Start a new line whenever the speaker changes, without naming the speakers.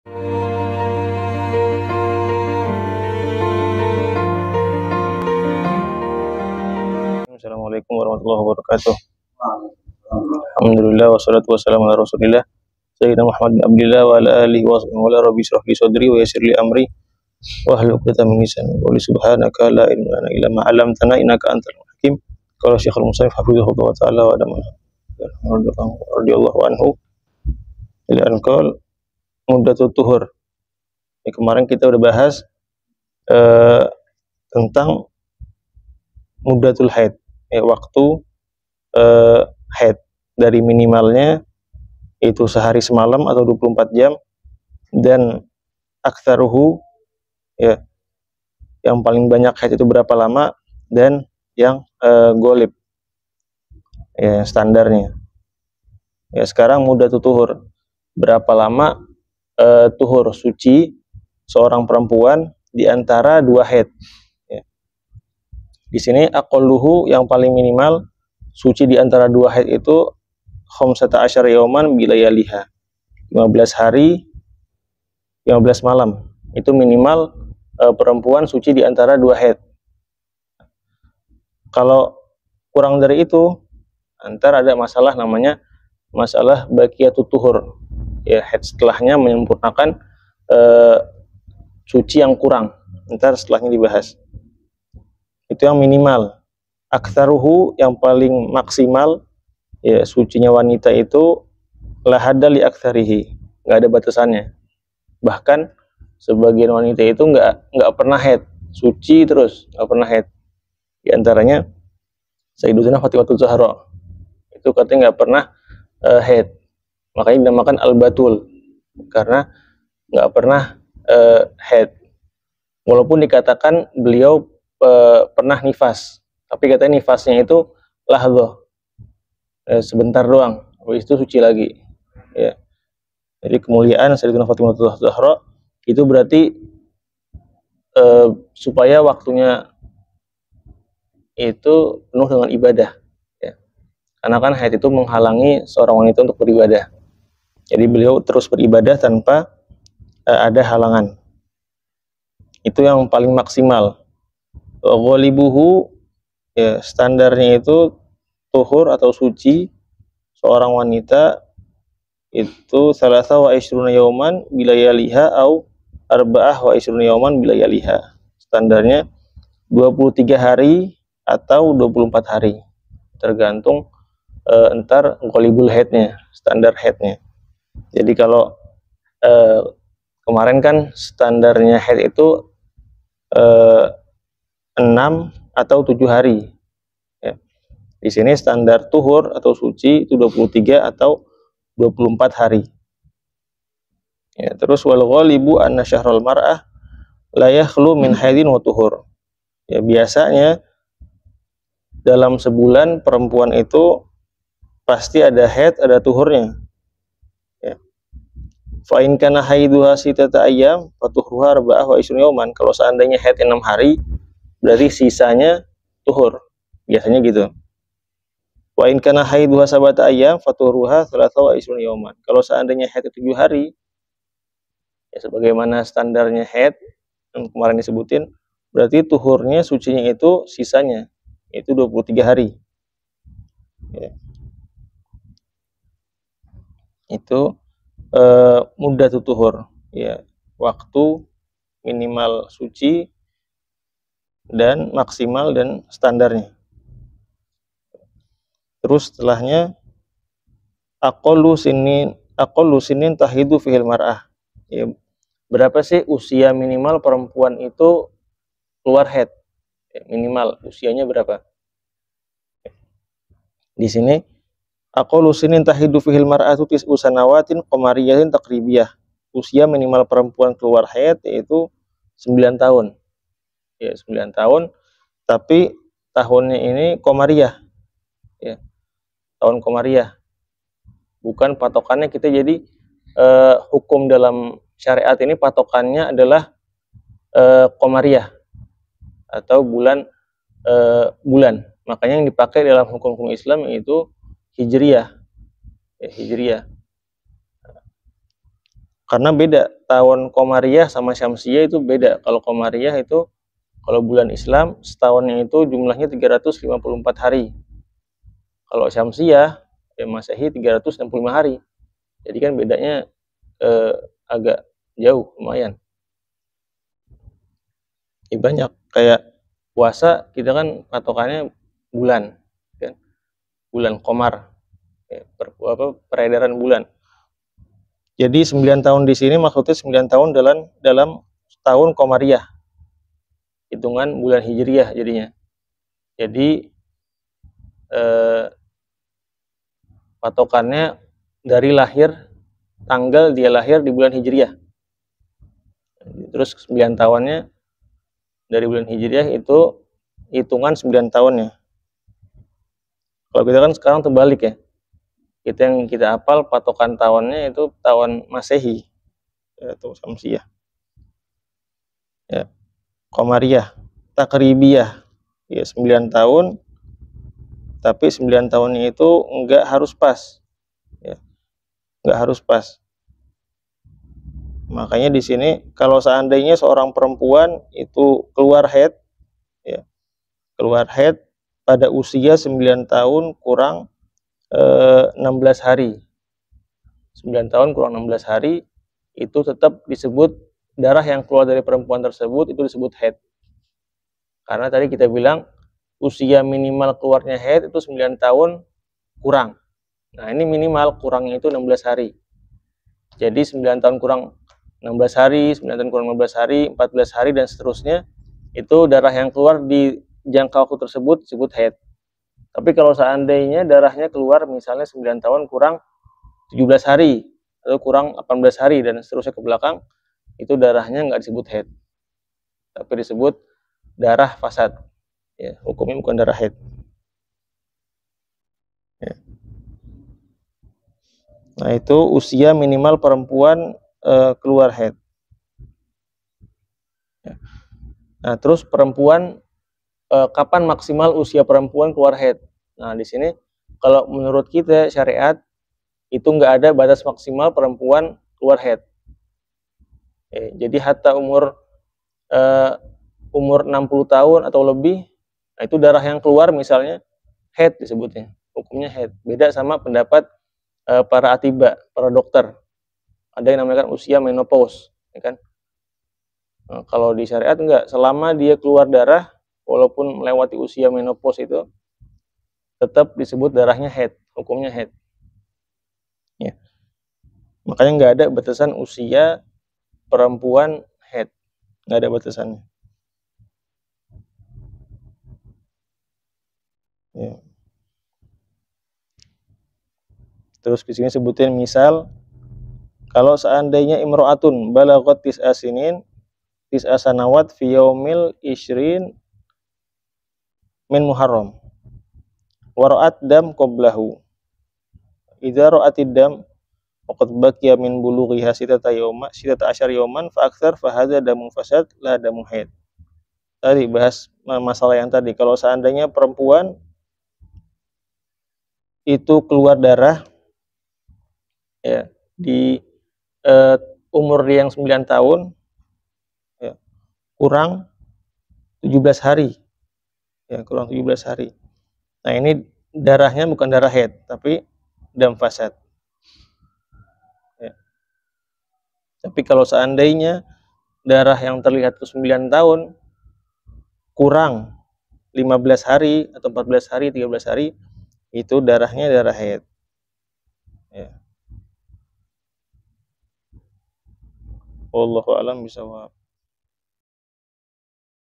Assalamualaikum warahmatullahi wabarakatuh. Alhamdulillah wassalatu wassalamu ala Rasulillah Sayyidina Muhammad bin Abdillah wa ala alihi wa sahbihi wa ala rabbi israh li sadri wa yassir li amri wa hlul 'uqdatam min lisani wa subhanaka la ilma lana illa ma 'allamtana innaka antal hakim. Qala Syekhul Musannif hafizahullah taala wa adaman radhiyallahu anhu ila an qala muddatut tuhur. Kemarin kita udah bahas tentang muddatul haid, waktu haid dari minimalnya itu sehari semalam atau 24 jam, dan aktsaruhu yang paling banyak haid itu berapa lama, dan yang golib standarnya. Sekarang muddatut tuhur, berapa lama tuhur suci seorang perempuan di antara dua haid. Di sini aqalluhu yang paling minimal suci di antara dua haid itu khamsata asyara yauman bilayaliha, 15 hari 15 malam. Itu minimal perempuan suci di antara dua haid. Kalau kurang dari itu, antar ada masalah namanya masalah baqiyatut tuhur. Haid setelahnya menyempurnakan suci yang kurang. Ntar setelahnya dibahas. Itu yang minimal. Aktsaruhu yang paling maksimal, sucinya wanita itu la hadda li aktsarihi, enggak ada batasannya. Bahkan sebagian wanita itu enggak pernah haid, suci terus, enggak pernah haid. Di antaranya Sayyidatuna Fatimah Zahra. Itu katanya enggak pernah haid. Makanya dinamakan al-batul, karena enggak pernah haid. Walaupun dikatakan beliau pernah nifas, tapi katanya nifasnya itu lahdoh, sebentar doang, habis itu suci lagi. Jadi kemuliaan Sayyidatuna Fatimah Zahra itu berarti supaya waktunya itu penuh dengan ibadah, karena kan haid itu menghalangi seorang wanita untuk beribadah. Jadi beliau terus beribadah tanpa ada halangan. Itu yang paling maksimal. Ghalibuhu, standarnya itu tuhur atau suci seorang wanita itu salasa wa ishruna yauman bilayaliha au arba'ah wa ishruna yauman bilayaliha. Standarnya 23 hari atau 24 hari, tergantung entar ghalibul haidnya, standar haidnya. Jadi kalau kemarin kan standarnya haid itu 6 atau 7 hari. Di sini standar tuhur atau suci itu 23 atau 24 hari. Terus wal ghalibu anna syahrul mar'ah la yakhlu min haidin wa tuhur. Biasanya dalam sebulan perempuan itu pasti ada haid, ada tuhurnya. Fa in kana haiduha sitata ayyam fa tuhruha arba'ah wa ishruna yauman. Kalau seandainya haid 6 hari, berarti sisanya tuhur. Biasanya gitu. Wa in kana haiduha sabata ayyam fa tuhruha thalatha wa ishruna yauman. Kalau seandainya haid 7 hari, sebagaimana standarnya haid yang kemarin disebutin, berarti tuhurnya, sucinya itu sisanya itu 23 hari. Itu muddatut tuhur, waktu minimal suci dan maksimal dan standarnya. Terus setelahnya aqallu sinin tahidu fihil mar'ah. Berapa sih usia minimal perempuan itu keluar haid? Minimal usianya berapa? Di sini aqallu sinin tahidu fihil mar'atu tis'u sanawatin qamariyatin taqribiyah. Usia minimal perempuan keluar haid yaitu 9 tahun. 9 tahun, tapi tahunnya ini qamariyah. Tahun qamariyah. Bukan patokannya kita, jadi hukum dalam syariat ini patokannya adalah qamariyah atau bulan. Makanya yang dipakai dalam hukum Islam yaitu hijriyah. Hijriyah. Karena beda, tahun Qamariyah sama Syamsiyah itu beda. Kalau Qamariyah itu, kalau bulan Islam setahunnya itu jumlahnya 354 hari. Kalau Syamsiyah ya Masehi 365 hari. Jadi kan bedanya agak jauh, lumayan. Ya, banyak. Kayak puasa kita kan patokannya bulan, kan? Bulan Qamar, ya, peredaran bulan. Jadi 9 tahun di sini maksudnya 9 tahun dalam tahun Qamariyah, hitungan bulan Hijriyah jadinya. Jadi patokannya dari lahir, tanggal dia lahir di bulan Hijriyah. Terus 9 tahunnya dari bulan Hijriyah itu hitungan 9 tahunnya. Kalau kita kan sekarang terbalik ya. Yang kita hafal patokan tahunnya itu tahun Masehi atau Syamsiyah. Ya. Qamariyah, Takribiyah. Ya 9 tahun. Tapi 9 tahunnya itu enggak harus pas. Ya. Enggak harus pas. Makanya di sini kalau seandainya seorang perempuan itu keluar haid, ya, keluar haid pada usia 9 tahun kurang 16 hari. 9 tahun kurang 16 hari itu tetap disebut darah yang keluar dari perempuan tersebut itu disebut haid. Karena tadi kita bilang usia minimal keluarnya haid itu 9 tahun kurang. Nah, ini minimal kurangnya itu 16 hari. Jadi 9 tahun kurang 16 hari, 9 tahun kurang 15 hari, 14 hari, dan seterusnya, itu darah yang keluar di jangka waktu tersebut disebut haid. Tapi kalau seandainya darahnya keluar misalnya 9 tahun kurang 17 hari, atau kurang 18 hari, dan seterusnya ke belakang, itu darahnya nggak disebut haid. Tapi disebut darah fasad. Ya, hukumnya bukan darah haid. Ya. Nah, itu usia minimal perempuan keluar haid. Nah, terus perempuan kapan maksimal usia perempuan keluar haid? Nah, di sini kalau menurut kita syariat itu nggak ada batas maksimal perempuan keluar haid. Jadi hatta umur 60 tahun atau lebih, nah itu darah yang keluar misalnya haid disebutnya, hukumnya haid. Beda sama pendapat para atiba, para dokter. Ada yang namanya kan usia menopause, ya kan? Nah, kalau di syariat enggak, selama dia keluar darah walaupun melewati usia menopause itu tetap disebut darahnya haid, hukumnya haid. Ya. Makanya enggak ada batasan usia perempuan haid, enggak ada batasannya. Ya. Terus di sini sebutin misal kalau seandainya imro'atun balagot tis'a sinin tis'a sanawat fi yaumil ishrin min Muharram wa ra'at dam qablahu idza ra'atid dam waqad baqiya min bulughiha sitata asyar yawman fa aktsar fa hadza damu fasad la damu haid. Tadi bahas masalah yang tadi, kalau seandainya perempuan itu keluar darah ya di umur yang 9 tahun ya, kurang 17 hari. Ya, kurang 17 hari. Nah, ini darahnya bukan darah haid, tapi dam fasad. Ya. Tapi kalau seandainya darah yang terlihat itu 9 tahun kurang 15 hari atau 14 hari, 13 hari, itu darahnya darah haid. Ya. Wallahu a'lam bishawab.